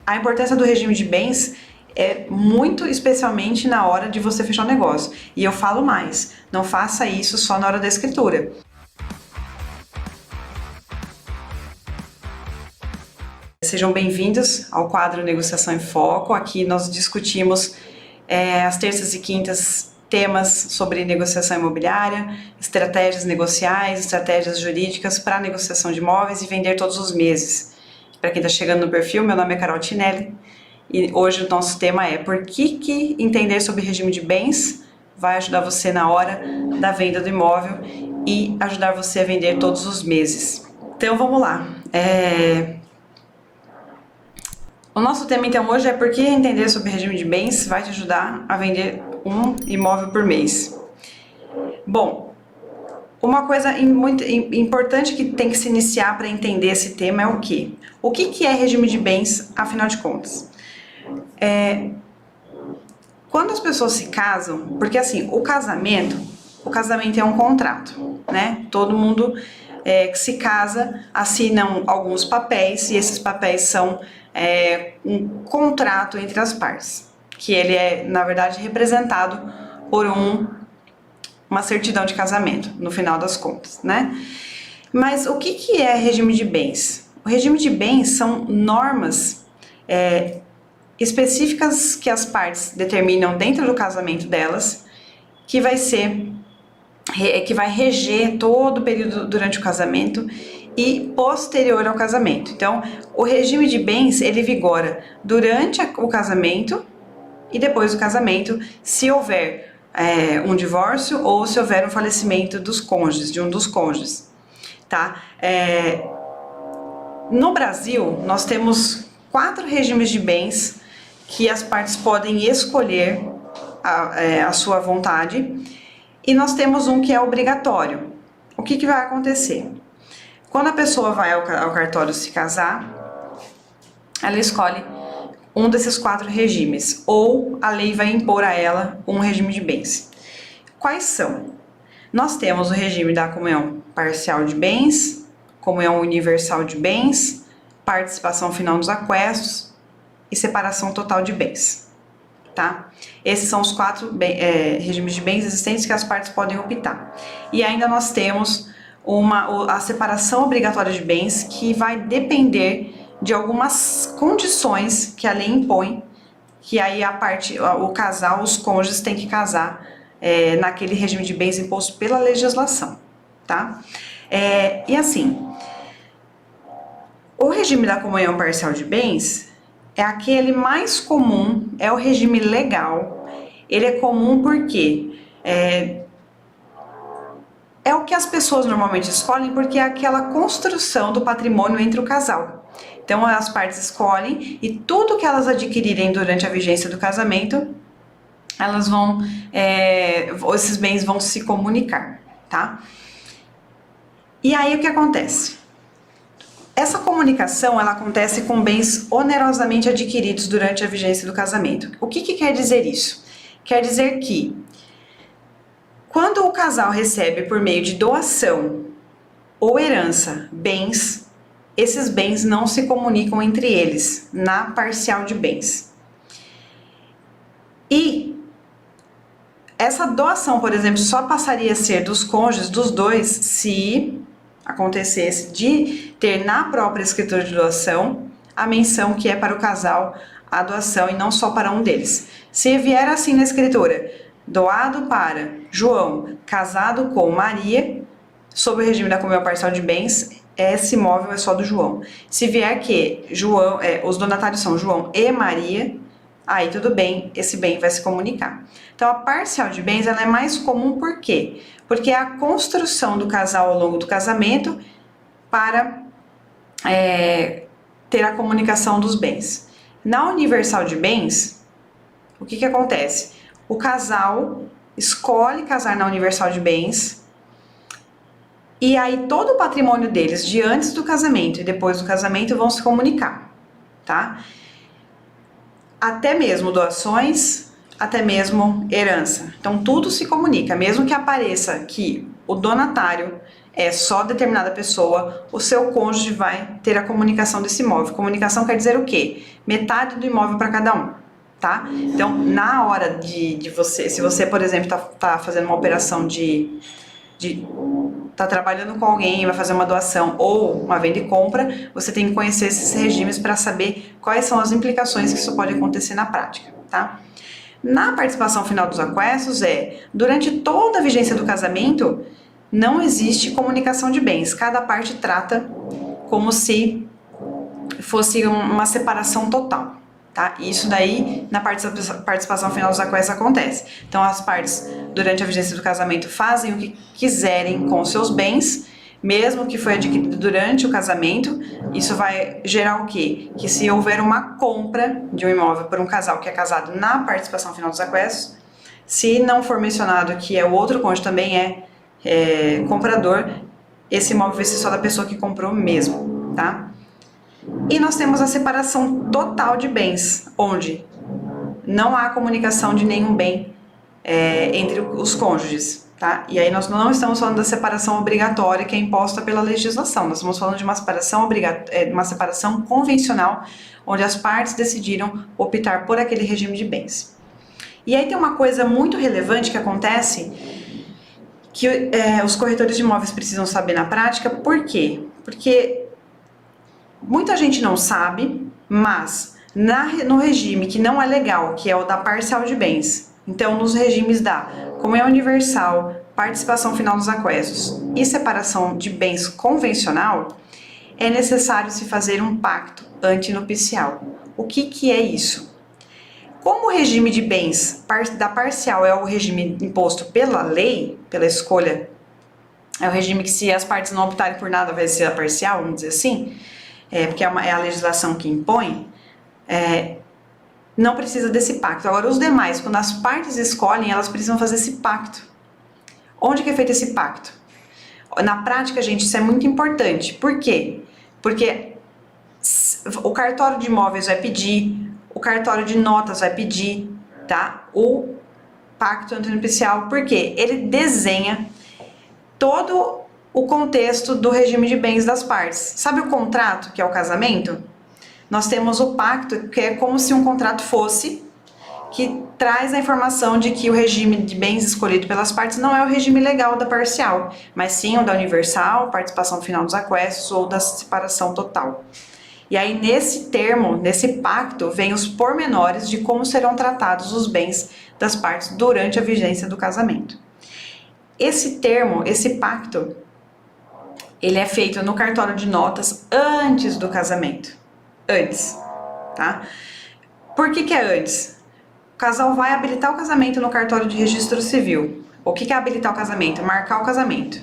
A importância do regime de bens é muito especialmente na hora de você fechar o negócio. E eu falo mais, não faça isso só na hora da escritura. Sejam bem-vindos ao quadro Negociação em Foco. Aqui nós discutimos às terças e quintas temas sobre negociação imobiliária, estratégias negociais, estratégias jurídicas para negociação de imóveis e vender todos os meses. Para quem está chegando no perfil, meu nome é Carol Tinelli e hoje o nosso tema é por que entender sobre regime de bens vai ajudar você na hora da venda do imóvel e ajudar você a vender todos os meses. Então vamos lá. O nosso tema então hoje é por que entender sobre regime de bens vai te ajudar a vender um imóvel por mês. Bom, uma coisa muito importante que tem que se iniciar para entender esse tema é o quê? O que é regime de bens, afinal de contas? Quando as pessoas se casam, porque assim, o casamento é um contrato, né? Todo mundo que se casa assinam alguns papéis e esses papéis são um contrato entre as partes, que ele é, na verdade, representado por uma certidão de casamento, no final das contas, né? Mas o que é regime de bens? O regime de bens são normas específicas que as partes determinam dentro do casamento delas, que vai reger todo o período durante o casamento e posterior ao casamento. Então, o regime de bens, ele vigora durante o casamento e depois do casamento, se houver um divórcio ou se houver um falecimento dos cônjuges, de um dos cônjuges, tá? No Brasil, nós temos 4 regimes de bens que as partes podem escolher a sua vontade e nós temos um que é obrigatório. O que vai acontecer? Quando a pessoa vai ao cartório se casar, ela escolhe um desses 4 regimes, ou a lei vai impor a ela um regime de bens. Quais são? Nós temos o regime da comunhão parcial de bens, comunhão universal de bens, participação final nos aquestos e separação total de bens. Tá? Esses são os 4 regimes de bens existentes que as partes podem optar. E ainda nós temos a separação obrigatória de bens, que vai depender de algumas condições que a lei impõe, que aí o casal, os cônjuges têm que casar naquele regime de bens imposto pela legislação, tá? E assim, o regime da comunhão parcial de bens é aquele mais comum, é o regime legal. Ele é comum porque é o que as pessoas normalmente escolhem, porque é aquela construção do patrimônio entre o casal. Então as partes escolhem e tudo que elas adquirirem durante a vigência do casamento, elas esses bens vão se comunicar, tá? E aí o que acontece? Essa comunicação, ela acontece com bens onerosamente adquiridos durante a vigência do casamento. O que quer dizer isso? Quer dizer que quando o casal recebe por meio de doação ou herança bens, esses bens não se comunicam entre eles na parcial de bens. E essa doação, por exemplo, só passaria a ser dos cônjuges, dos dois, se acontecesse de ter na própria escritura de doação a menção que é para o casal a doação e não só para um deles. Se vier assim na escritura, doado para João, casado com Maria, sob o regime da comunhão parcial de bens, esse imóvel é só do João. Se vier que João, os donatários são João e Maria, aí tudo bem, esse bem vai se comunicar. Então a parcial de bens ela é mais comum por quê? Porque é a construção do casal ao longo do casamento para ter a comunicação dos bens. Na universal de bens, o que acontece? O casal escolhe casar na universal de bens e aí todo o patrimônio deles de antes do casamento e depois do casamento vão se comunicar, tá? Até mesmo doações, até mesmo herança. Então tudo se comunica, mesmo que apareça que o donatário é só determinada pessoa, o seu cônjuge vai ter a comunicação desse imóvel. Comunicação quer dizer o quê? Metade do imóvel para cada um, tá? Então, na hora de você, se você, por exemplo, tá fazendo uma operação tá trabalhando com alguém, vai fazer uma doação ou uma venda e compra, você tem que conhecer esses regimes para saber quais são as implicações que isso pode acontecer na prática, tá? Na participação final dos aquestos durante toda a vigência do casamento, não existe comunicação de bens, cada parte trata como se fosse uma separação total, tá? Isso daí, na participação final dos aquestos acontece. Então, as partes, durante a vigência do casamento, fazem o que quiserem com os seus bens, mesmo que foi adquirido durante o casamento. Isso vai gerar o quê? Que se houver uma compra de um imóvel por um casal que é casado na participação final dos aquestos, se não for mencionado que o outro cônjuge também é comprador, esse imóvel vai ser só da pessoa que comprou mesmo, tá? E nós temos a separação total de bens, onde não há comunicação de nenhum bem entre os cônjuges, tá? E aí nós não estamos falando da separação obrigatória que é imposta pela legislação, nós estamos falando de uma separação convencional, onde as partes decidiram optar por aquele regime de bens. E aí tem uma coisa muito relevante que acontece, que os corretores de imóveis precisam saber na prática. Por quê? Porque muita gente não sabe, mas no regime que não é legal, que é o da parcial de bens, então nos regimes da comunhão universal, participação final dos aquestos e separação de bens convencional, é necessário se fazer um pacto antinupcial. O que é isso? Como o regime de bens da parcial é o regime imposto pela lei, pela escolha, é o regime que, se as partes não optarem por nada, vai ser a parcial, vamos dizer assim, porque é a legislação que impõe, não precisa desse pacto. Agora, os demais, quando as partes escolhem, elas precisam fazer esse pacto. Onde que é feito esse pacto? Na prática, gente, isso é muito importante. Por quê? Porque o cartório de imóveis vai pedir, o cartório de notas vai pedir, tá? O pacto antinupcial, porque ele desenha todo o contexto do regime de bens das partes. Sabe o contrato, que é o casamento? Nós temos o pacto, que é como se um contrato fosse, que traz a informação de que o regime de bens escolhido pelas partes não é o regime legal da parcial, mas sim o da universal, participação final dos aquestos ou da separação total. E aí, nesse termo, nesse pacto, vem os pormenores de como serão tratados os bens das partes durante a vigência do casamento. Esse termo, esse pacto, ele é feito no cartório de notas antes do casamento. Antes, tá? Por que é antes? O casal vai habilitar o casamento no cartório de registro civil. O que é habilitar o casamento? Marcar o casamento.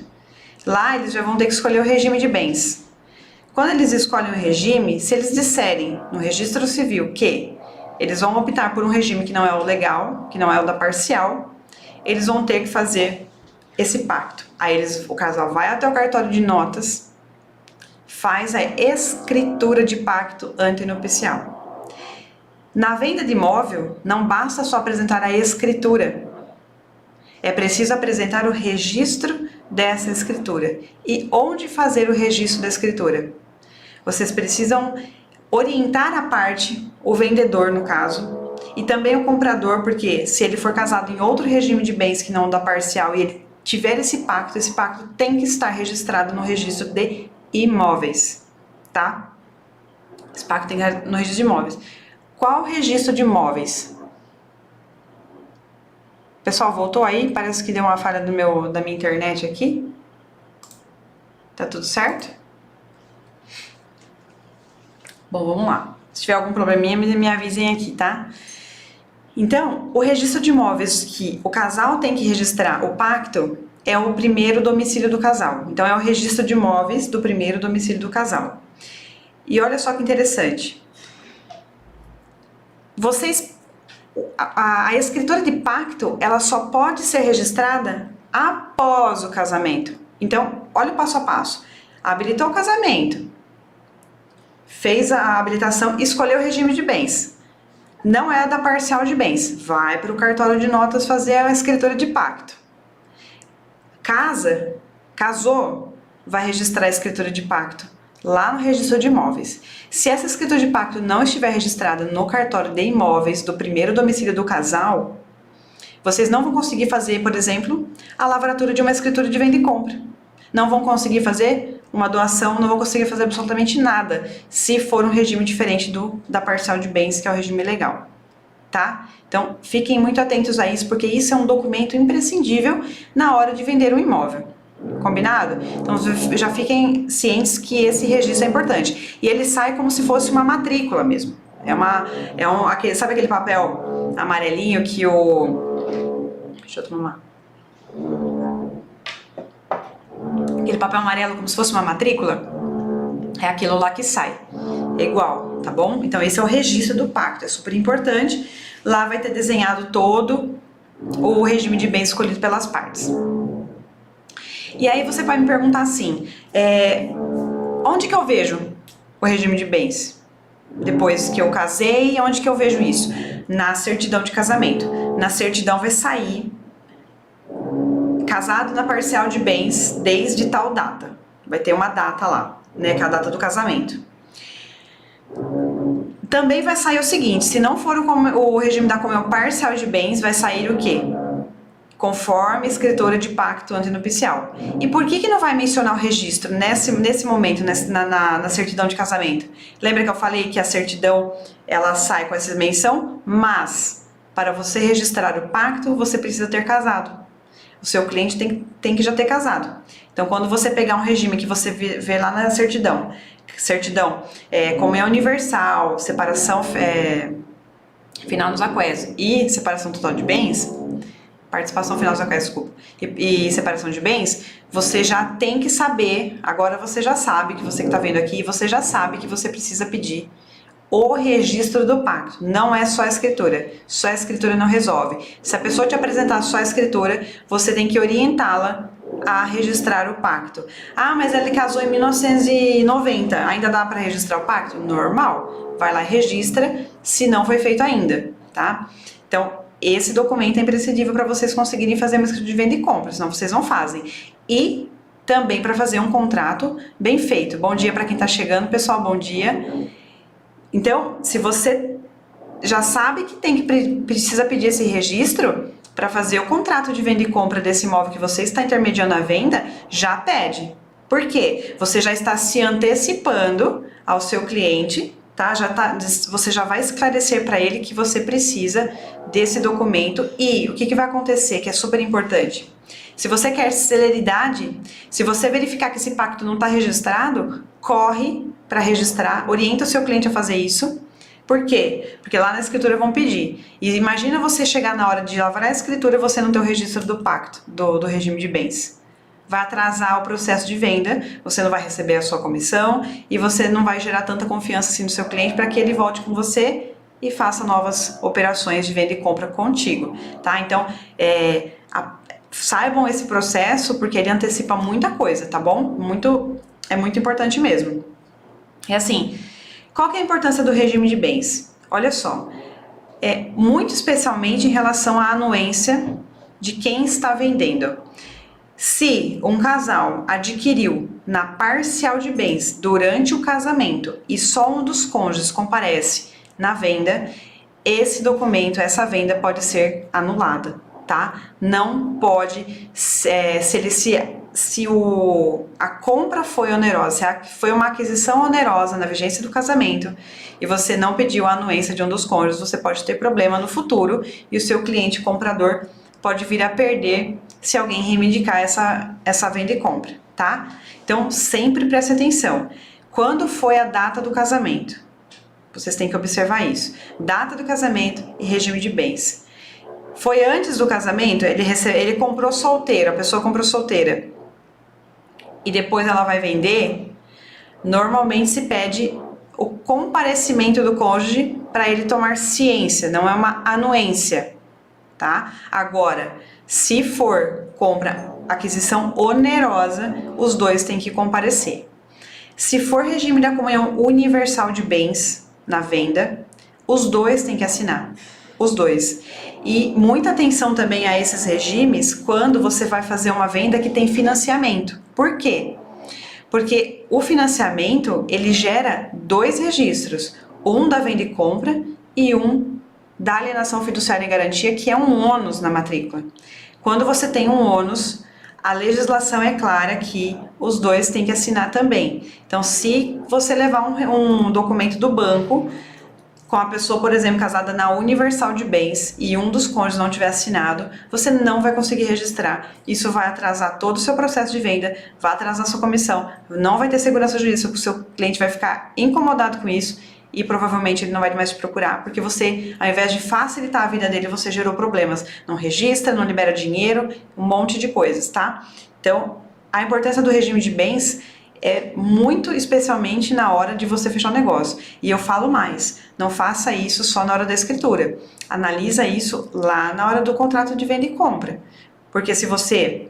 Lá eles já vão ter que escolher o regime de bens. Quando eles escolhem o regime, se eles disserem no registro civil que eles vão optar por um regime que não é o legal, que não é o da parcial, eles vão ter que fazer esse pacto. Aí o casal vai até o cartório de notas, faz a escritura de pacto antinupcial. Na venda de imóvel, não basta só apresentar a escritura. É preciso apresentar o registro dessa escritura. E onde fazer o registro da escritura? Vocês precisam orientar a parte, o vendedor no caso, e também o comprador, porque se ele for casado em outro regime de bens que não o da parcial e ele tiver esse pacto tem que estar registrado no registro de imóveis, tá? Esse pacto tem que estar no registro de imóveis. Qual registro de imóveis? Pessoal, voltou aí? Parece que deu uma falha da minha internet aqui. Tá tudo certo? Bom, vamos lá. Se tiver algum probleminha, me avisem aqui, tá? Então, o registro de imóveis que o casal tem que registrar, o pacto, é o primeiro domicílio do casal. Então, é o registro de imóveis do primeiro domicílio do casal. E olha só que interessante. A escritura de pacto, ela só pode ser registrada após o casamento. Então, olha o passo a passo. Habilitou o casamento, fez a habilitação, escolheu o regime de bens. Não é da parcial de bens. Vai para o cartório de notas fazer a escritura de pacto. Casou, vai registrar a escritura de pacto lá no registro de imóveis. Se essa escritura de pacto não estiver registrada no cartório de imóveis do primeiro domicílio do casal, vocês não vão conseguir fazer, por exemplo, a lavratura de uma escritura de venda e compra. Não vão conseguir fazer uma doação, não vão conseguir fazer absolutamente nada, se for um regime diferente da parcial de bens, que é o regime legal, tá? Então, fiquem muito atentos a isso, porque isso é um documento imprescindível na hora de vender um imóvel. Combinado? Então, já fiquem cientes que esse registro é importante. E ele sai como se fosse uma matrícula mesmo. Sabe aquele papel amarelinho que deixa eu tomar. Aquele papel amarelo como se fosse uma matrícula? É aquilo lá que sai. É igual, tá bom? Então, esse é o registro do pacto. É super importante. Lá vai ter desenhado todo o regime de bens escolhido pelas partes. E aí você vai me perguntar assim, onde que eu vejo o regime de bens? Depois que eu casei, onde que eu vejo isso? Na certidão de casamento. Na certidão vai sair casado na parcial de bens desde tal data. Vai ter uma data lá, né, que é a data do casamento. Também vai sair o seguinte, se não for o regime da comunhão parcial de bens, vai sair o quê? Conforme escritura de pacto antenupcial. E por que não vai mencionar o registro nesse momento, na certidão de casamento? Lembra que eu falei que a certidão, ela sai com essa menção? Mas, para você registrar o pacto, você precisa ter casado. O seu cliente tem que já ter casado. Então, quando você pegar um regime que você vê lá na certidão, comunhão universal, separação final nos aqués e separação total de bens, participação final dos aqués, desculpa, e separação de bens, você já tem que saber, agora você já sabe, que você que está vendo aqui, você já sabe que você precisa pedir o registro do pacto. Não é só a escritura não resolve. Se a pessoa te apresentar só a escritura, você tem que orientá-la a registrar o pacto. Ah, mas ele casou em 1990, ainda dá para registrar o pacto? Normal, vai lá e registra, se não foi feito ainda, tá? Então, esse documento é imprescindível para vocês conseguirem fazer uma escritura de venda e compra, senão vocês não fazem. E também para fazer um contrato bem feito. Bom dia para quem está chegando, pessoal, bom dia. Então, se você já sabe que precisa pedir esse registro para fazer o contrato de venda e compra desse imóvel que você está intermediando a venda, já pede. Por quê? Você já está se antecipando ao seu cliente, tá? Você já vai esclarecer para ele que você precisa desse documento. E o que vai acontecer, que é super importante? Se você quer celeridade, se você verificar que esse pacto não está registrado, corre para registrar, orienta o seu cliente a fazer isso. Por quê? Porque lá na escritura vão pedir. E imagina você chegar na hora de lavrar a escritura e você não ter o registro do pacto, do regime de bens. Vai atrasar o processo de venda, você não vai receber a sua comissão e você não vai gerar tanta confiança assim no seu cliente para que ele volte com você e faça novas operações de venda e compra contigo, tá? Então, saibam esse processo porque ele antecipa muita coisa, tá bom? É muito importante mesmo. E assim, qual que é a importância do regime de bens? Olha só, muito especialmente em relação à anuência de quem está vendendo. Se um casal adquiriu na parcial de bens durante o casamento e só um dos cônjuges comparece na venda, esse documento, essa venda pode ser anulada, tá? Não pode, se a compra foi onerosa, se foi uma aquisição onerosa na vigência do casamento e você não pediu a anuência de um dos cônjuges, você pode ter problema no futuro e o seu cliente comprador pode vir a perder se alguém reivindicar essa venda e compra, tá? Então, sempre preste atenção. Quando foi a data do casamento? Vocês têm que observar isso. Data do casamento e regime de bens. Foi antes do casamento, ele comprou solteiro, a pessoa comprou solteira, e depois ela vai vender, normalmente se pede o comparecimento do cônjuge para ele tomar ciência, não é uma anuência, tá? Agora, se for aquisição onerosa, os dois têm que comparecer. Se for regime da comunhão universal de bens na venda, os dois têm que assinar, os dois. E muita atenção também a esses regimes quando você vai fazer uma venda que tem financiamento. Por quê? Porque o financiamento, ele gera dois registros, um da venda e compra e um da alienação fiduciária em garantia, que é um ônus na matrícula. Quando você tem um ônus, a legislação é clara que os dois têm que assinar também. Então, se você levar um documento do banco com a pessoa, por exemplo, casada na Universal de Bens e um dos cônjuges não tiver assinado, você não vai conseguir registrar. Isso vai atrasar todo o seu processo de venda, vai atrasar a sua comissão, não vai ter segurança jurídica, o seu cliente vai ficar incomodado com isso e provavelmente ele não vai mais te procurar, porque você, ao invés de facilitar a vida dele, você gerou problemas. Não registra, não libera dinheiro, um monte de coisas, tá? Então, a importância do regime de bens é muito especialmente na hora de você fechar o negócio. E eu falo mais, não faça isso só na hora da escritura. Analisa isso lá na hora do contrato de venda e compra. Porque se você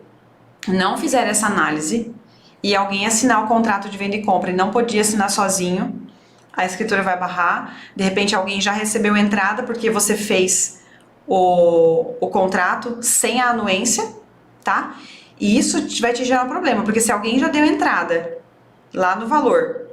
não fizer essa análise e alguém assinar o contrato de venda e compra e não podia assinar sozinho, a escritura vai barrar. De repente alguém já recebeu entrada porque você fez o contrato sem a anuência, tá? E isso vai te gerar um problema, porque se alguém já deu entrada lá no valor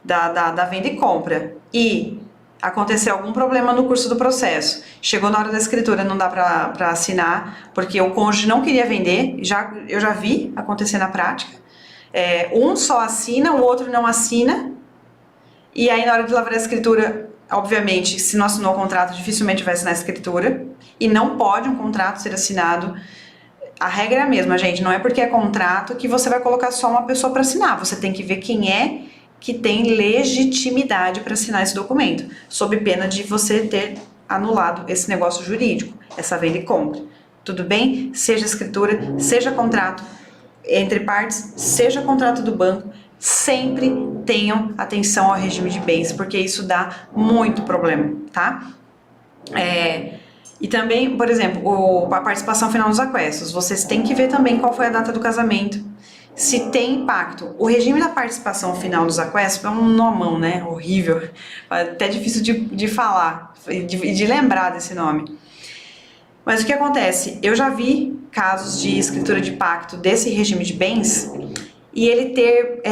da venda e compra e aconteceu algum problema no curso do processo, chegou na hora da escritura, não dá para assinar, porque o cônjuge não queria vender, eu já vi acontecer na prática, um só assina, o outro não assina, e aí na hora de lavrar a escritura, obviamente, se não assinou o contrato, dificilmente vai assinar a escritura, e não pode um contrato ser assinado. A regra é a mesma, gente, não é porque é contrato que você vai colocar só uma pessoa para assinar, você tem que ver quem é que tem legitimidade para assinar esse documento, sob pena de você ter anulado esse negócio jurídico, essa venda e compra. Tudo bem? Seja escritura, seja contrato entre partes, seja contrato do banco, sempre tenham atenção ao regime de bens, porque isso dá muito problema, tá? E também, por exemplo, a participação final nos aquestos. Vocês têm que ver também qual foi a data do casamento, se tem impacto. O regime da participação final nos aquestos é um nomão, né? Horrível. Até difícil de falar e de lembrar desse nome. Mas o que acontece? Eu já vi casos de escritura de pacto desse regime de bens e ele ter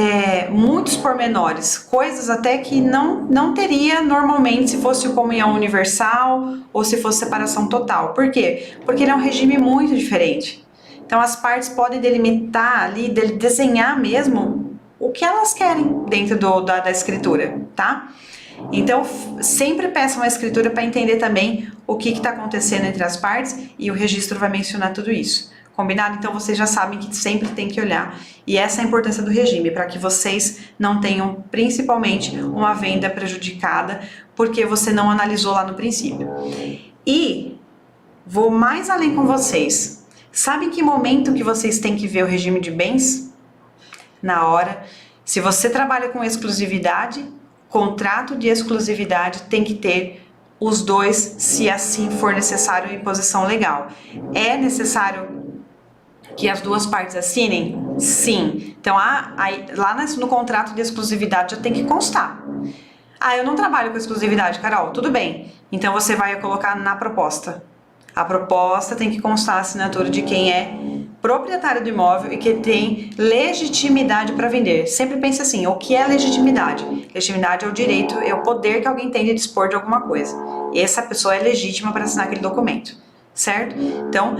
muitos pormenores, coisas até que não teria normalmente se fosse comunhão universal ou se fosse separação total. Por quê? Porque ele é um regime muito diferente. Então as partes podem delimitar ali, desenhar mesmo o que elas querem dentro da escritura, tá? Então sempre peçam a escritura para entender também o que está acontecendo entre as partes e o registro vai mencionar tudo isso. Combinado? Então vocês já sabem que sempre tem que olhar. E essa é a importância do regime, para que vocês não tenham, principalmente, uma venda prejudicada, porque você não analisou lá no princípio. E vou mais além com vocês. Sabe em que momento que vocês têm que ver o regime de bens? Na hora. Se você trabalha com exclusividade, contrato de exclusividade tem que ter os dois, se assim for necessário, em posição legal. É necessário que as duas partes assinem? Sim. Então, lá no contrato de exclusividade já tem que constar. Eu não trabalho com exclusividade, Carol. Tudo bem. Então, você vai colocar na proposta. A proposta tem que constar a assinatura de quem é proprietário do imóvel e que tem legitimidade para vender. Sempre pense assim, o que é legitimidade? Legitimidade é o direito, é o poder que alguém tem de dispor de alguma coisa. E essa pessoa é legítima para assinar aquele documento, certo? Então,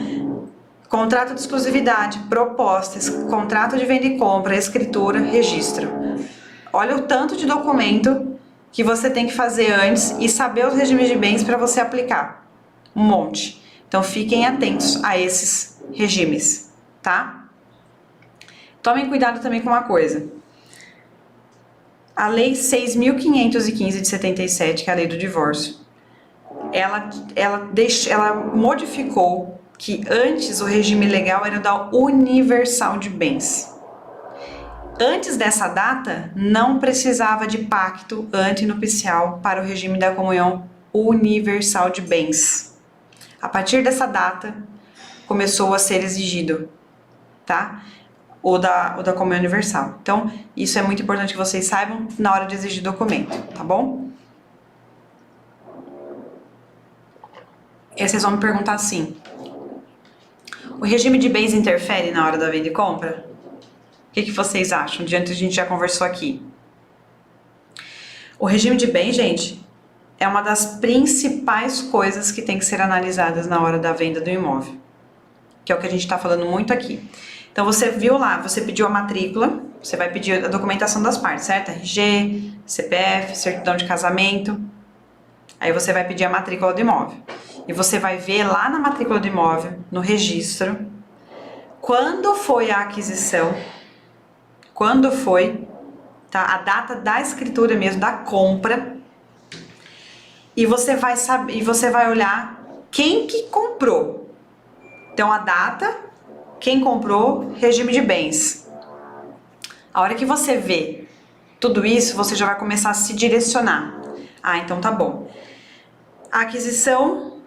contrato de exclusividade, propostas, contrato de venda e compra, escritura, registro. Olha o tanto de documento que você tem que fazer antes e saber os regimes de bens para você aplicar. Um monte. Então fiquem atentos a esses regimes, tá? Tomem cuidado também com uma coisa. A Lei 6.515 de 77, que é a Lei do Divórcio, ela modificou que antes o regime legal era da Universal de Bens. Antes dessa data, não precisava de pacto antinupcial para o regime da comunhão universal de bens. A partir dessa data, começou a ser exigido, tá? O da comunhão universal. Então, isso é muito importante que vocês saibam na hora de exigir documento, tá bom? E aí vocês vão me perguntar assim: o regime de bens interfere na hora da venda e compra? que vocês acham, diante do que a gente já conversou aqui? O regime de bens, gente, é uma das principais coisas que tem que ser analisadas na hora da venda do imóvel, que é o que a gente está falando muito aqui. Então, você viu lá, você pediu a matrícula, você vai pedir a documentação das partes, certo? RG, CPF, certidão de casamento. Aí você vai pedir a matrícula do imóvel. E você vai ver lá na matrícula do imóvel, no registro, quando foi a aquisição, quando foi, tá? A data da escritura mesmo, da compra. E você vai saber, e você vai olhar quem que comprou. Então, a data, quem comprou, regime de bens. A hora que você vê tudo isso, você já vai começar a se direcionar. Ah, então tá bom. A aquisição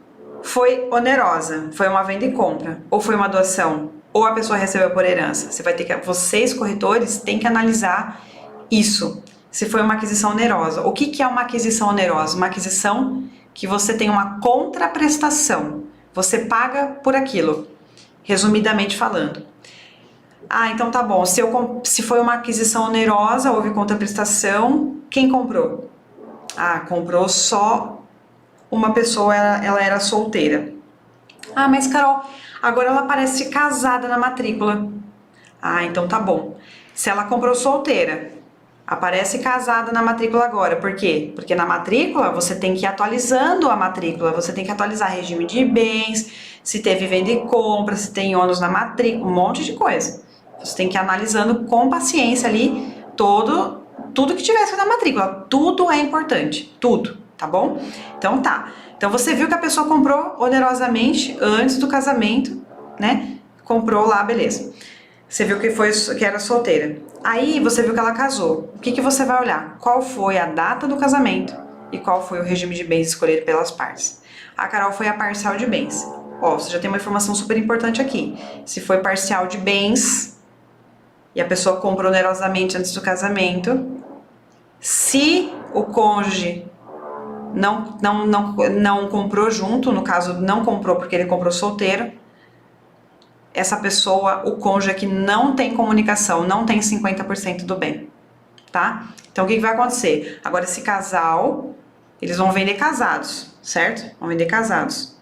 foi onerosa, foi uma venda e compra, ou foi uma doação, ou a pessoa recebeu por herança. Você vai ter que, vocês corretores, têm que analisar isso. Se foi uma aquisição onerosa. O que é uma aquisição onerosa? Uma aquisição que você tem uma contraprestação. Você paga por aquilo, resumidamente falando. Ah, então tá bom. Se foi uma aquisição onerosa, houve contraprestação, quem comprou? Ah, comprou só uma pessoa, ela era solteira. Ah, mas Carol, agora ela parece casada na matrícula. Ah, então tá bom. Se ela comprou solteira, aparece casada na matrícula agora. Por quê? Porque na matrícula você tem que ir atualizando a matrícula, você tem que atualizar regime de bens, se teve venda e compra, se tem ônus na matrícula, um monte de coisa. Você tem que ir analisando com paciência ali tudo que tivesse na matrícula. Tudo é importante, tudo, tá bom? Então tá. Então você viu que a pessoa comprou onerosamente antes do casamento, né? Comprou lá, beleza. Você viu que era solteira. Aí você viu que ela casou. O que você vai olhar? Qual foi a data do casamento e qual foi o regime de bens escolhido pelas partes? A Carol foi a parcial de bens. Ó, você já tem uma informação super importante aqui. Se foi parcial de bens e a pessoa comprou onerosamente antes do casamento, se o cônjuge não comprou junto, no caso não comprou porque ele comprou solteiro, essa pessoa, o cônjuge que não tem comunicação, não tem 50% do bem, tá? Então o que vai acontecer? Agora esse casal, eles vão vender casados, certo? Vão vender casados.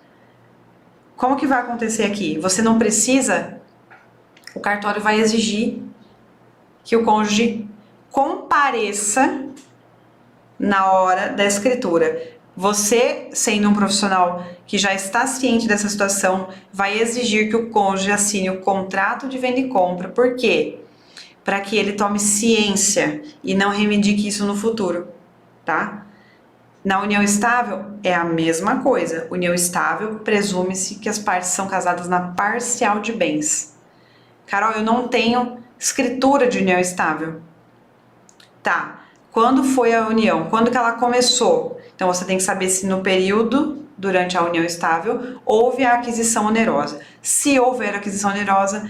Como que vai acontecer aqui? Você não precisa, o cartório vai exigir que o cônjuge compareça na hora da escritura. Você, sendo um profissional que já está ciente dessa situação, vai exigir que o cônjuge assine o contrato de venda e compra. Por quê? Para que ele tome ciência e não reivindique isso no futuro, tá? Na união estável é a mesma coisa. União estável, presume-se que as partes são casadas na parcial de bens. Carol, eu não tenho escritura de união estável. Tá. Quando foi a união? Quando que ela começou? Então você tem que saber se no período, durante a união estável, houve a aquisição onerosa. Se houver aquisição onerosa,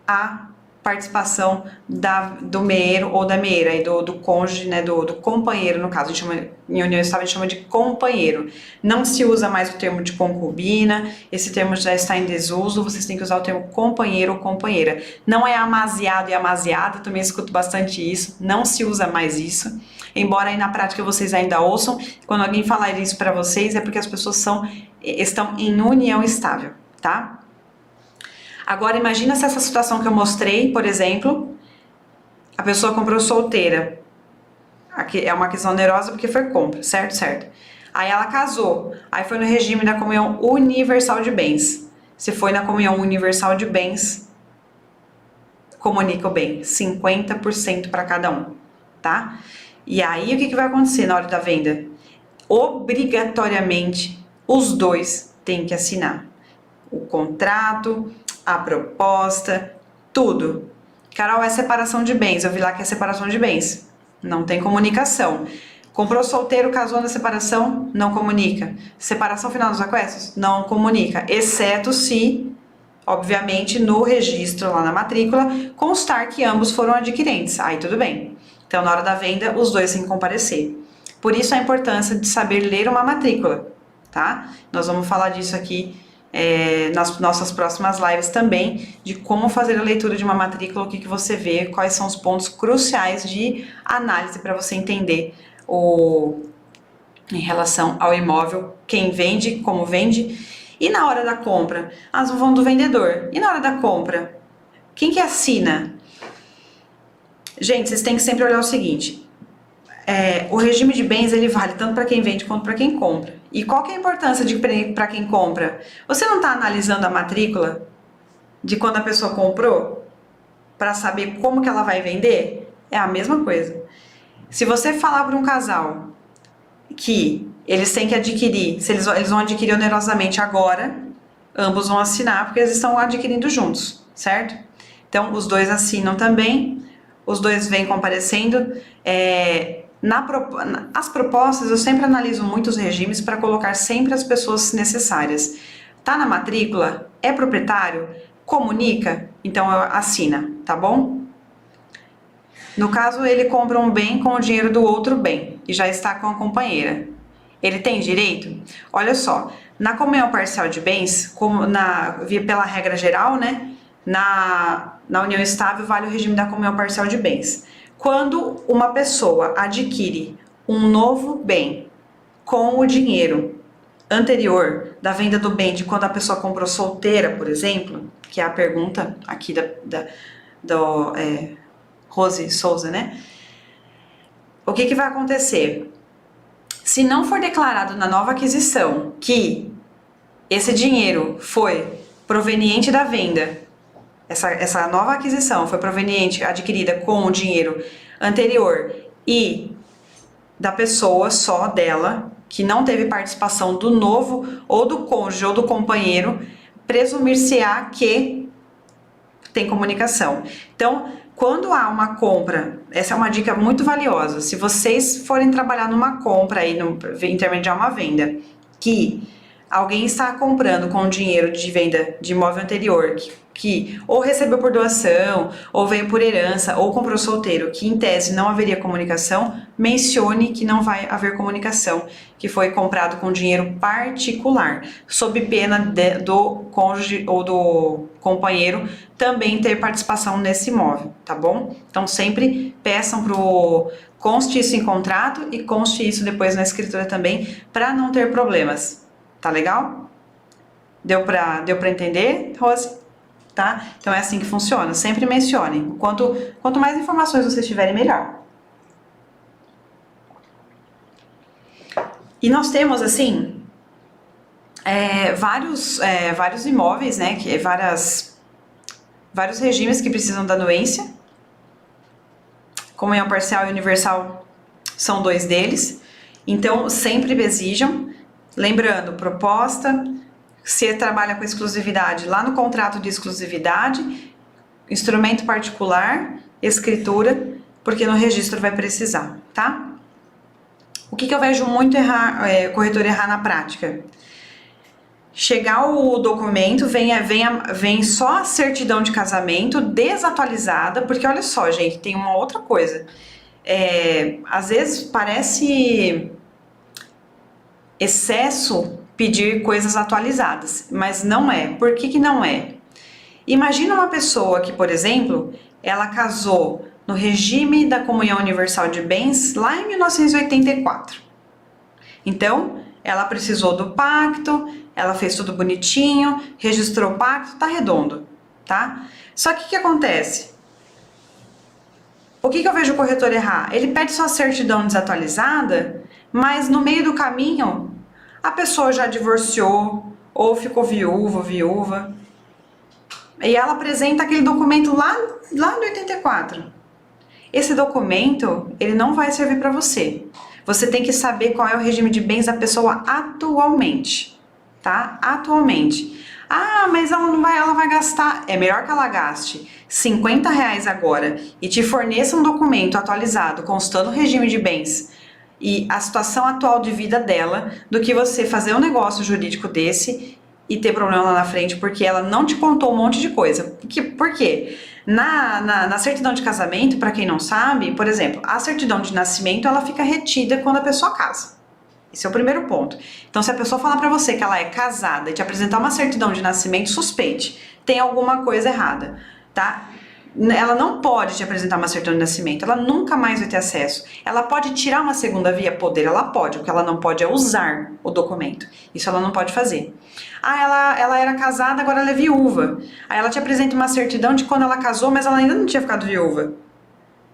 a participação do meeiro ou da meeira, e do cônjuge, né, do companheiro, no caso, a gente chama, em união estável a gente chama de companheiro. Não se usa mais o termo de concubina, esse termo já está em desuso, vocês têm que usar o termo companheiro ou companheira. Não é amaziado e amaziada, também escuto bastante isso, não se usa mais isso. Embora aí na prática vocês ainda ouçam, quando alguém falar isso para vocês é porque as pessoas estão em união estável, tá? Agora imagina se essa situação que eu mostrei, por exemplo, a pessoa comprou solteira. Aqui é uma aquisição onerosa porque foi compra, certo? Certo. Aí ela casou, aí foi no regime da comunhão universal de bens. Se foi na comunhão universal de bens, comunica o bem, 50% para cada um, tá? E aí o que vai acontecer na hora da venda? Obrigatoriamente, os dois têm que assinar o contrato, a proposta, tudo. Carol, é separação de bens. Eu vi lá que é separação de bens. Não tem comunicação. Comprou solteiro, casou na separação, não comunica. Separação final dos aquestos, não comunica. Exceto se, obviamente, no registro lá na matrícula, constar que ambos foram adquirentes. Aí tudo bem. Então, na hora da venda, os dois têm que comparecer. Por isso a importância de saber ler uma matrícula, tá? Nós vamos falar disso aqui nas nossas próximas lives também, de como fazer a leitura de uma matrícula, o que você vê, quais são os pontos cruciais de análise para você entender em relação ao imóvel, quem vende, como vende, e na hora da compra, as vão do vendedor. E na hora da compra, quem que assina? Gente, vocês têm que sempre olhar o seguinte, o regime de bens ele vale tanto para quem vende quanto para quem compra. E qual que é a importância para quem compra? Você não está analisando a matrícula de quando a pessoa comprou para saber como que ela vai vender? É a mesma coisa. Se você falar para um casal que eles têm que adquirir, se eles vão adquirir onerosamente agora, ambos vão assinar porque eles estão adquirindo juntos, certo? Então, os dois assinam também, os dois vêm comparecendo. As propostas, eu sempre analiso muito os regimes para colocar sempre as pessoas necessárias. Tá na matrícula? É proprietário? Comunica? Então, assina, tá bom? No caso, ele compra um bem com o dinheiro do outro bem e já está com a companheira. Ele tem direito? Olha só, na comunhão parcial de bens, pela regra geral, né? Na união estável vale o regime da comunhão parcial de bens. Quando uma pessoa adquire um novo bem com o dinheiro anterior da venda do bem de quando a pessoa comprou solteira, por exemplo, que é a pergunta aqui do Rose Souza, né? O que vai acontecer? Se não for declarado na nova aquisição que esse dinheiro foi proveniente da venda, essa nova aquisição foi adquirida com o dinheiro anterior e da pessoa só dela, que não teve participação do novo ou do cônjuge ou do companheiro, presumir-se-á que tem comunicação. Então, quando há uma compra, essa é uma dica muito valiosa, se vocês forem trabalhar numa compra aí, intermediar uma venda, que alguém está comprando com dinheiro de venda de imóvel anterior, que ou recebeu por doação, ou veio por herança, ou comprou solteiro, que em tese não haveria comunicação, mencione que não vai haver comunicação, que foi comprado com dinheiro particular, sob pena do cônjuge ou do companheiro também ter participação nesse imóvel, tá bom? Então sempre peçam conste isso em contrato e conste isso depois na escritura também, para não ter problemas, tá legal? Deu pra entender, Rose? Tá? Então é assim que funciona, sempre mencione. Quanto mais informações vocês tiverem, melhor. E nós temos, assim, vários imóveis, né? Vários regimes que precisam da anuência. Comunhão parcial e universal são 2 deles. Então, sempre exijam. Lembrando, proposta. Se trabalha com exclusividade, lá no contrato de exclusividade, instrumento particular, escritura, porque no registro vai precisar, tá? O que eu vejo muito corretor errar na prática? Chegar o documento, vem só a certidão de casamento desatualizada, porque olha só, gente, tem uma outra coisa. Às vezes parece excesso pedir coisas atualizadas, mas não é. Por que não é? Imagina uma pessoa que, por exemplo, ela casou no regime da comunhão universal de bens lá em 1984. Então, ela precisou do pacto, ela fez tudo bonitinho, registrou o pacto, tá redondo, tá? Só que o que acontece? O que eu vejo o corretor errar? Ele pede sua certidão desatualizada, mas no meio do caminho a pessoa já divorciou ou ficou viúva, e ela apresenta aquele documento lá no 84. Esse documento, ele não vai servir para você. Você tem que saber qual é o regime de bens da pessoa atualmente, tá? Atualmente. Ah, mas ela vai gastar. É melhor que ela gaste R$50 agora e te forneça um documento atualizado, constando o regime de bens e a situação atual de vida dela, do que você fazer um negócio jurídico desse e ter problema lá na frente, porque ela não te contou um monte de coisa. Por quê? Na certidão de casamento, para quem não sabe, por exemplo, a certidão de nascimento, ela fica retida quando a pessoa casa. Esse é o primeiro ponto. Então, se a pessoa falar para você que ela é casada e te apresentar uma certidão de nascimento, suspeite. Tem alguma coisa errada, tá? Ela não pode te apresentar uma certidão de nascimento, ela nunca mais vai ter acesso. Ela pode tirar uma segunda via? Poder, ela pode. O que ela não pode é usar o documento. Isso ela não pode fazer. Ah, ela era casada, agora ela é viúva. Aí ela te apresenta uma certidão de quando ela casou, mas ela ainda não tinha ficado viúva.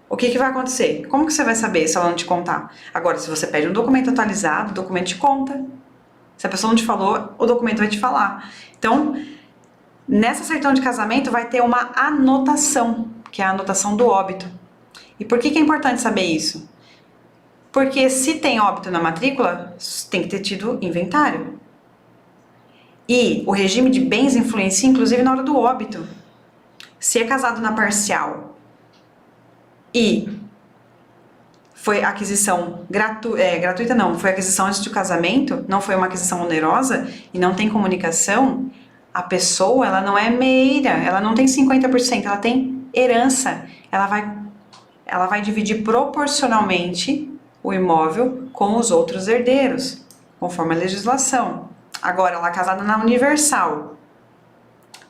O que vai acontecer? Como que você vai saber se ela não te contar? Agora, se você pede um documento atualizado, o documento te conta. Se a pessoa não te falou, o documento vai te falar. Então, nessa certidão de casamento vai ter uma anotação, que é a anotação do óbito. E por que é importante saber isso? Porque se tem óbito na matrícula, tem que ter tido inventário. E o regime de bens influencia inclusive na hora do óbito. Se é casado na parcial e foi aquisição gratuita não, foi aquisição antes do casamento, não foi uma aquisição onerosa e não tem comunicação, a pessoa, ela não é meira, ela não tem 50%, ela tem herança. Ela vai dividir proporcionalmente o imóvel com os outros herdeiros, conforme a legislação. Agora, ela é casada na universal.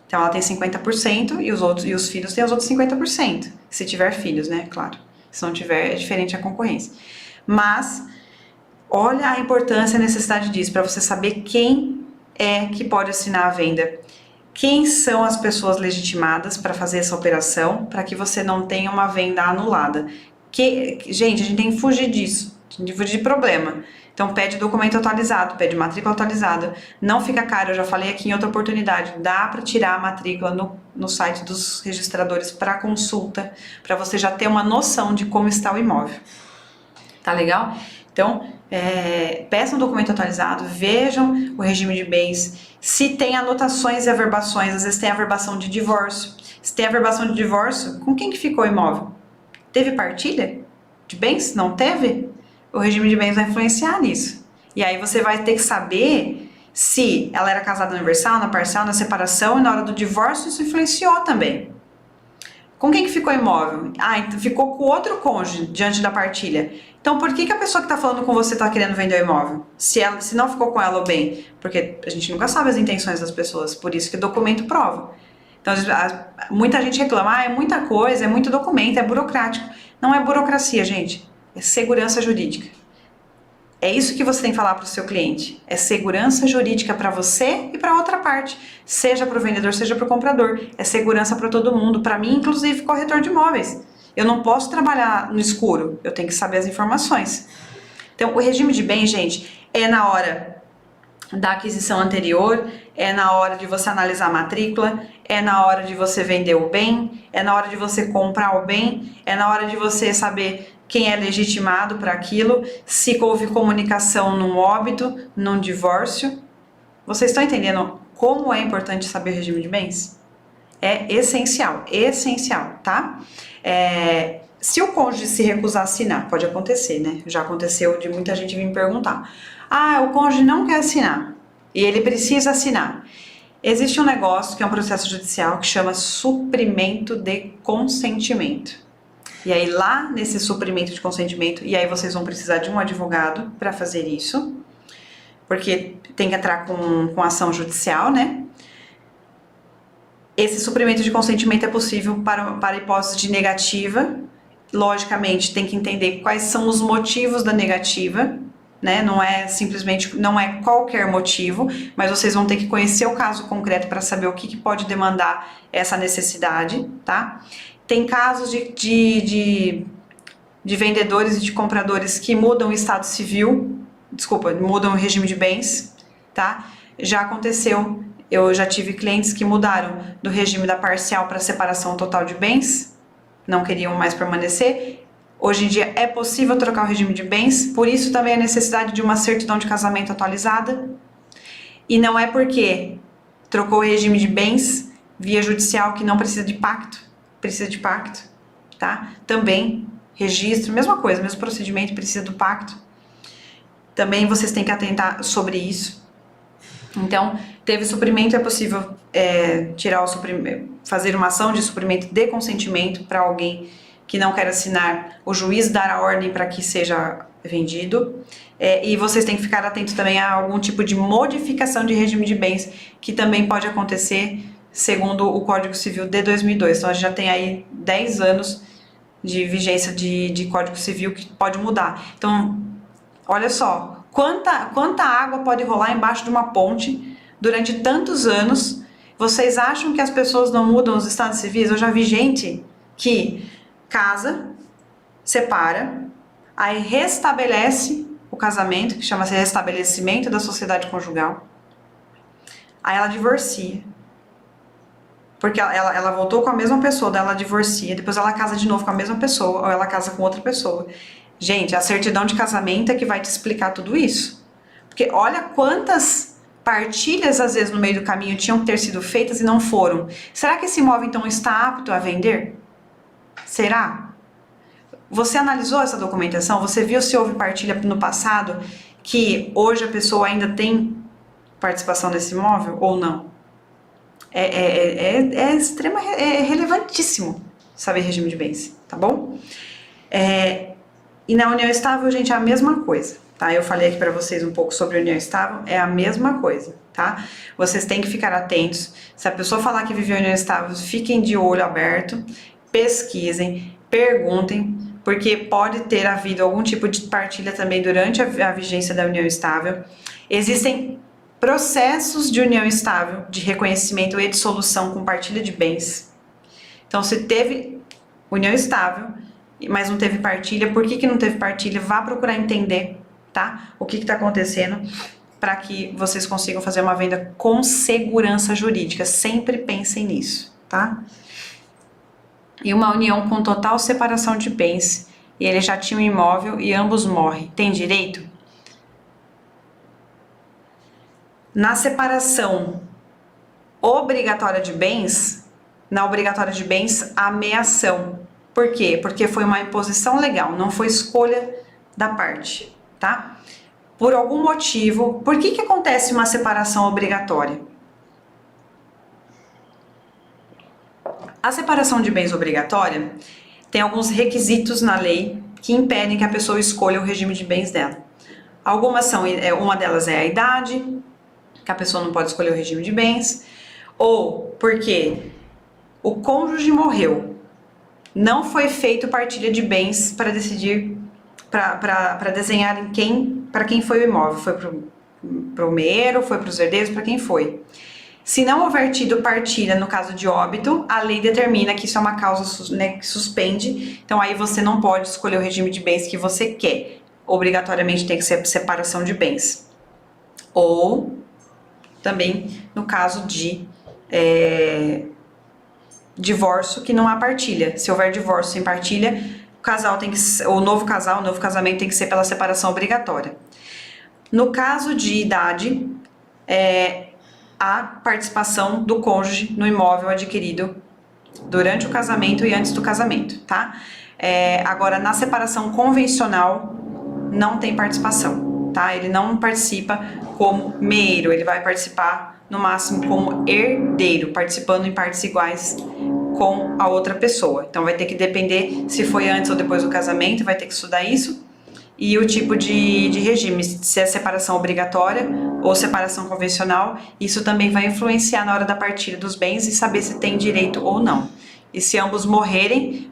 Então, ela tem 50% e os filhos têm os outros 50%. Se tiver filhos, né? Claro. Se não tiver, é diferente a concorrência. Mas, olha a importância e a necessidade disso, para você saber quem é que pode assinar a venda. Quem são as pessoas legitimadas para fazer essa operação, para que você não tenha uma venda anulada. Gente, a gente tem que fugir disso, a gente tem que fugir de problema. Então, pede documento atualizado, pede matrícula atualizada. Não fica caro, eu já falei aqui em outra oportunidade, dá para tirar a matrícula no site dos registradores para consulta, para você já ter uma noção de como está o imóvel. Tá legal? Então, peçam um documento atualizado, vejam o regime de bens, se tem anotações e averbações, às vezes tem averbação de divórcio. Se tem averbação de divórcio, com quem que ficou o imóvel? Teve partilha de bens? Não teve? O regime de bens vai influenciar nisso. E aí você vai ter que saber se ela era casada na universal, na parcial, na separação, e na hora do divórcio isso influenciou também. Com quem que ficou o imóvel? Ah, então ficou com outro cônjuge diante da partilha. Então, por que a pessoa que está falando com você está querendo vender o imóvel? Se não ficou com ela ou bem? Porque a gente nunca sabe as intenções das pessoas, por isso que o documento prova. Então, muita gente reclama, é muita coisa, é muito documento, é burocrático. Não é burocracia, gente, é segurança jurídica. É isso que você tem que falar para o seu cliente. É segurança jurídica para você e para outra parte. Seja para o vendedor, seja para o comprador. É segurança para todo mundo. Para mim, inclusive, corretor de imóveis. Eu não posso trabalhar no escuro. Eu tenho que saber as informações. Então, o regime de bem, gente, é na hora da aquisição anterior, é na hora de você analisar a matrícula, é na hora de você vender o bem, é na hora de você comprar o bem, é na hora de você saber quem é legitimado para aquilo, se houve comunicação num óbito, num divórcio. Vocês estão entendendo como é importante saber o regime de bens? É essencial, tá? Se o cônjuge se recusar a assinar, pode acontecer, né? Já aconteceu de muita gente vir me perguntar. Ah, o cônjuge não quer assinar e ele precisa assinar. Existe um negócio que é um processo judicial que chama suprimento de consentimento. E aí lá nesse suprimento de consentimento, e aí vocês vão precisar de um advogado para fazer isso, porque tem que entrar com ação judicial, né? Esse suprimento de consentimento é possível para hipótese de negativa. Logicamente, tem que entender quais são os motivos da negativa, né? Não é simplesmente, não é qualquer motivo, mas vocês vão ter que conhecer o caso concreto para saber o que pode demandar essa necessidade, tá? Tem casos de vendedores e de compradores que mudam o estado civil, mudam o regime de bens, tá? Já aconteceu, eu já tive clientes que mudaram do regime da parcial para separação total de bens, não queriam mais permanecer. Hoje em dia é possível trocar o regime de bens, por isso também a necessidade de uma certidão de casamento atualizada. E não é porque trocou o regime de bens via judicial que não precisa de pacto. Precisa de pacto, tá? Também, registro, mesma coisa, mesmo procedimento, precisa do pacto. Também vocês têm que atentar sobre isso. Então, teve suprimento, é possível tirar o suprimento, fazer uma ação de suprimento de consentimento para alguém que não quer assinar, o juiz dar a ordem para que seja vendido. E vocês têm que ficar atentos também a algum tipo de modificação de regime de bens que também pode acontecer segundo o Código Civil de 2002. Então a gente já tem aí 10 anos de vigência de Código Civil que pode mudar. Então, olha só, quanta água pode rolar embaixo de uma ponte durante tantos anos. Vocês acham que as pessoas não mudam os estados civis? Eu já vi gente que casa, separa, aí restabelece o casamento, que chama-se restabelecimento da sociedade conjugal. Aí ela divorcia. Porque ela voltou com a mesma pessoa, daí ela divorcia, depois ela casa de novo com a mesma pessoa, ou ela casa com outra pessoa. Gente, a certidão de casamento é que vai te explicar tudo isso. Porque olha quantas partilhas, às vezes, no meio do caminho tinham que ter sido feitas e não foram. Será que esse imóvel, então, está apto a vender? Será? Você analisou essa documentação? Você viu se houve partilha no passado que hoje a pessoa ainda tem participação nesse imóvel ou não? É relevantíssimo saber regime de bens, tá bom? E na união estável, gente, é a mesma coisa, tá? Eu falei aqui pra vocês um pouco sobre união estável, é a mesma coisa, tá? Vocês têm que ficar atentos. Se a pessoa falar que viveu em união estável, fiquem de olho aberto, pesquisem, perguntem, porque pode ter havido algum tipo de partilha também durante a vigência da união estável. Existem processos de união estável, de reconhecimento e dissolução com partilha de bens. Então, se teve união estável, mas não teve partilha, por que não teve partilha? Vá procurar entender, tá? O que está acontecendo para que vocês consigam fazer uma venda com segurança jurídica. Sempre pensem nisso, tá? E uma união com total separação de bens, e ele já tinha um imóvel e ambos morrem. Tem direito? Na separação obrigatória de bens, na obrigatória de bens, a meação. Por quê? Porque foi uma imposição legal, não foi escolha da parte, tá? Por algum motivo, por que acontece uma separação obrigatória? A separação de bens obrigatória tem alguns requisitos na lei que impedem que a pessoa escolha o regime de bens dela. Algumas são, uma delas é a idade, que a pessoa não pode escolher o regime de bens, ou porque o cônjuge morreu, não foi feito partilha de bens para decidir, para desenhar para quem foi o imóvel, foi para o meeiro, foi para os herdeiros, para quem foi. Se não houver tido partilha no caso de óbito, a lei determina que isso é uma causa, né, que suspende, então aí você não pode escolher o regime de bens que você quer, obrigatoriamente tem que ser separação de bens. Ou também no caso de divórcio que não há partilha. Se houver divórcio sem partilha, o novo casamento tem que ser pela separação obrigatória. No caso de idade, a participação do cônjuge no imóvel adquirido durante o casamento e antes do casamento, tá? Agora, na separação convencional, não tem participação, tá? Ele não participa como meeiro, ele vai participar no máximo como herdeiro, participando em partes iguais com a outra pessoa. Então vai ter que depender se foi antes ou depois do casamento, vai ter que estudar isso. E o tipo de regime, se é separação obrigatória ou separação convencional, isso também vai influenciar na hora da partilha dos bens e saber se tem direito ou não. E se ambos morrerem,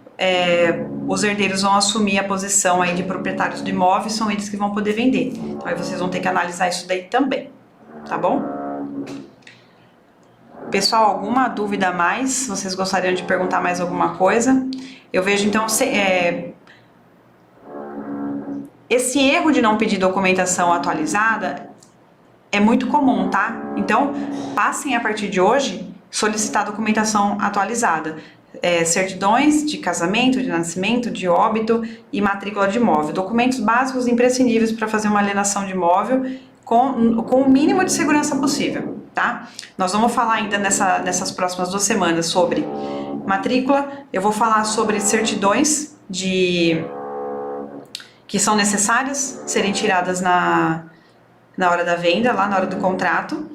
os herdeiros vão assumir a posição aí de proprietários do imóvel, são eles que vão poder vender. Então aí vocês vão ter que analisar isso daí também, tá bom? Pessoal, alguma dúvida a mais? Vocês gostariam de perguntar mais alguma coisa? Eu vejo então... Esse erro de não pedir documentação atualizada é muito comum, tá? Então, passem a partir de hoje solicitar documentação atualizada. Certidões de casamento, de nascimento, de óbito e matrícula de imóvel. Documentos básicos imprescindíveis para fazer uma alienação de imóvel com o mínimo de segurança possível, tá? Nós vamos falar ainda nessas próximas 2 semanas sobre matrícula. Eu vou falar sobre certidões que são necessárias serem tiradas na hora da venda, lá na hora do contrato.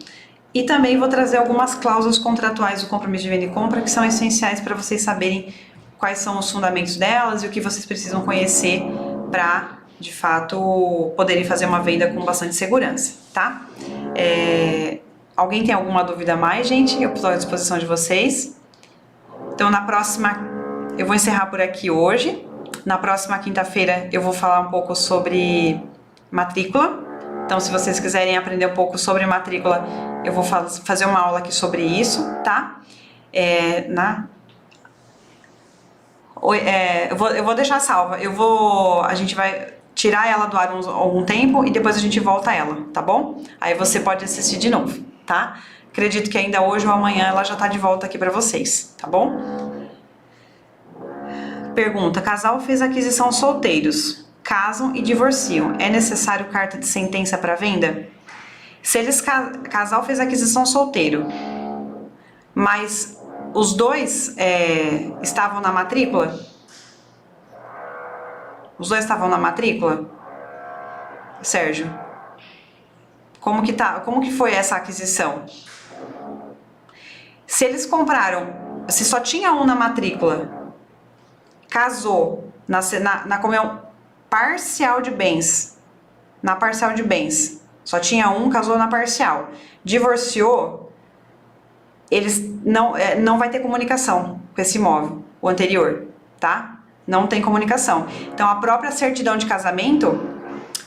E também vou trazer algumas cláusulas contratuais do compromisso de venda e compra que são essenciais para vocês saberem quais são os fundamentos delas e o que vocês precisam conhecer para de fato, poderem fazer uma venda com bastante segurança, tá? Alguém tem alguma dúvida a mais, gente? Eu estou à disposição de vocês. Então, na próxima, eu vou encerrar por aqui hoje. Na próxima quinta-feira, eu vou falar um pouco sobre matrícula. Então, se vocês quiserem aprender um pouco sobre matrícula, eu vou fazer uma aula aqui sobre isso, tá? Eu vou deixar salva. A gente vai tirar ela do ar algum tempo e depois a gente volta a ela, tá bom? Aí você pode assistir de novo, tá? Acredito que ainda hoje ou amanhã ela já tá de volta aqui pra vocês, tá bom? Pergunta: casal fez aquisição solteiros, casam e divorciam. É necessário carta de sentença para venda? Se eles casal fez aquisição solteiro, mas os dois estavam na matrícula? Os dois estavam na matrícula? Sérgio, como que foi essa aquisição? Se eles compraram, se só tinha um na matrícula, casou na comunhão parcial de bens, na parcial de bens, só tinha um, casou na parcial, divorciou, eles não vai ter comunicação com esse imóvel, o anterior, tá? Não tem comunicação. Então, a própria certidão de casamento,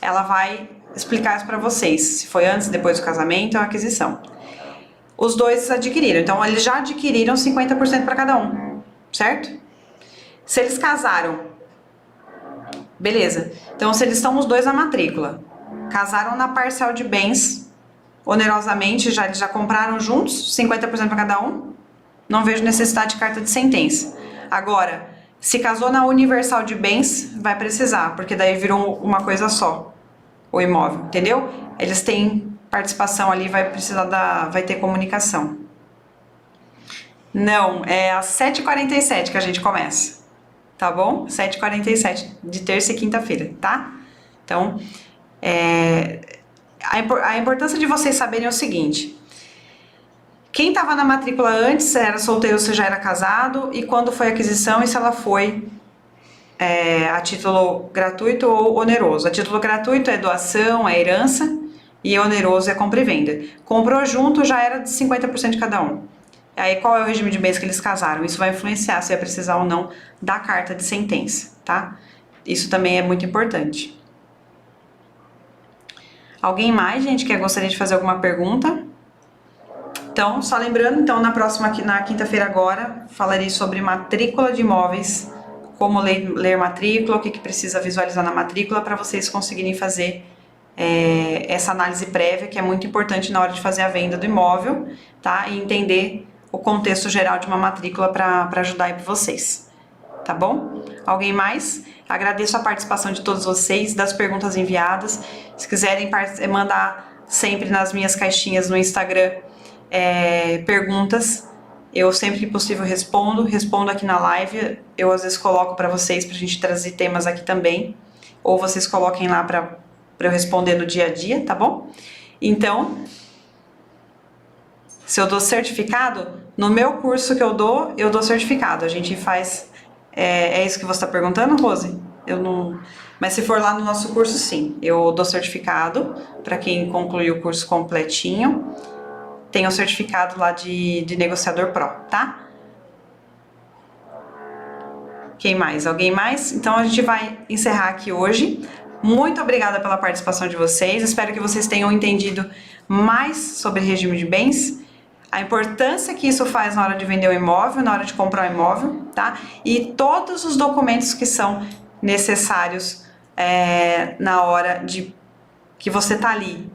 ela vai explicar isso para vocês, se foi antes, depois do casamento ou aquisição. Os dois adquiriram, então eles já adquiriram 50% para cada um, certo? Se eles casaram, beleza. Então, se eles estão os dois na matrícula, casaram na parcial de bens, onerosamente, eles já compraram juntos, 50% para cada um, não vejo necessidade de carta de sentença. Agora, se casou na universal de bens, vai precisar, porque daí virou uma coisa só, o imóvel, entendeu? Eles têm participação ali, vai ter comunicação. Não, é às 7h47 que a gente começa, tá bom? 7h47, de terça e quinta-feira, tá? Então, a importância de vocês saberem é o seguinte: quem estava na matrícula antes era solteiro, se já era casado, e quando foi a aquisição e se ela foi a título gratuito ou oneroso. A título gratuito é doação, é herança, e oneroso é compra e venda. Comprou junto, já era de 50% de cada um. Aí qual é o regime de bens que eles casaram? Isso vai influenciar se vai precisar ou não da carta de sentença, tá? Isso também é muito importante. Alguém mais, gente, que gostaria de fazer alguma pergunta? Então, só lembrando, então, na quinta-feira agora, falarei sobre matrícula de imóveis, como ler matrícula, o que precisa visualizar na matrícula para vocês conseguirem fazer essa análise prévia, que é muito importante na hora de fazer a venda do imóvel, tá? E entender o contexto geral de uma matrícula para ajudar aí para vocês, tá bom? Alguém mais? Agradeço a participação de todos vocês, das perguntas enviadas. Se quiserem mandar sempre nas minhas caixinhas no Instagram perguntas, eu sempre que possível respondo aqui na live. Eu às vezes coloco para vocês, pra gente trazer temas aqui também, ou vocês coloquem lá para eu responder no dia a dia, tá bom? Então, se eu dou certificado, no meu curso que eu dou certificado. A gente faz... É isso que você está perguntando, Rose? Eu não... Mas se for lá no nosso curso, sim. Eu dou certificado para quem concluiu o curso completinho. Tem o certificado lá de negociador pro, tá? Quem mais? Alguém mais? Então a gente vai encerrar aqui hoje. Muito obrigada pela participação de vocês. Espero que vocês tenham entendido mais sobre regime de bens, a importância que isso faz na hora de vender o imóvel, na hora de comprar o imóvel, tá? E todos os documentos que são necessários na hora que você tá ali.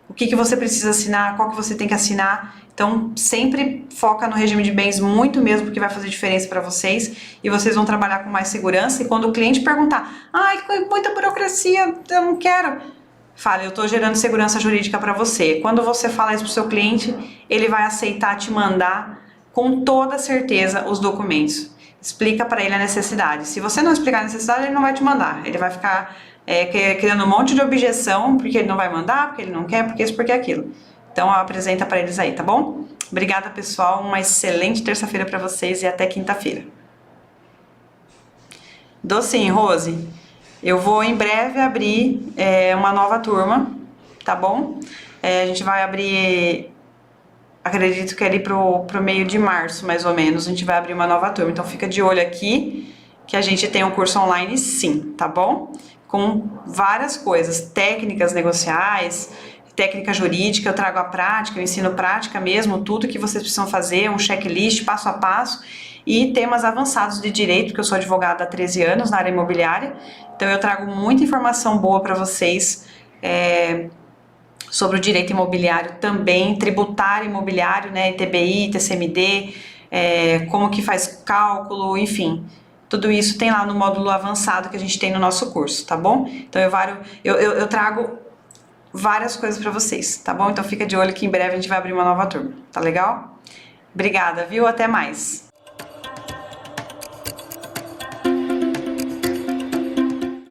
O que você precisa assinar, qual que você tem que assinar. Então, sempre foca no regime de bens muito mesmo, porque vai fazer diferença para vocês e vocês vão trabalhar com mais segurança. E quando o cliente perguntar, ai, muita burocracia, eu não quero, fala, eu estou gerando segurança jurídica para você. Quando você fala isso para o seu cliente, ele vai aceitar te mandar com toda certeza os documentos. Explica para ele a necessidade. Se você não explicar a necessidade, ele não vai te mandar. Ele vai ficar criando um monte de objeção, porque ele não vai mandar, porque ele não quer, porque isso, porque aquilo. Então, apresenta para eles aí, tá bom? Obrigada, pessoal. Uma excelente terça-feira para vocês e até quinta-feira. Dou sim, Rose. Eu vou em breve abrir uma nova turma, tá bom? A gente vai abrir, acredito que ali pro meio de março, mais ou menos, a gente vai abrir uma nova turma. Então fica de olho aqui, que a gente tem um curso online sim, tá bom? Com várias coisas, técnicas negociais, técnica jurídica, eu trago a prática, eu ensino prática mesmo, tudo que vocês precisam fazer, um checklist passo a passo, e temas avançados de direito, porque eu sou advogada há 13 anos na área imobiliária, então eu trago muita informação boa para vocês, sobre o direito imobiliário também, tributário imobiliário, né, ITBI, TCMD, como que faz cálculo, enfim, tudo isso tem lá no módulo avançado que a gente tem no nosso curso, tá bom? Então eu trago várias coisas para vocês, tá bom? Então fica de olho que em breve a gente vai abrir uma nova turma, tá legal? Obrigada, viu? Até mais!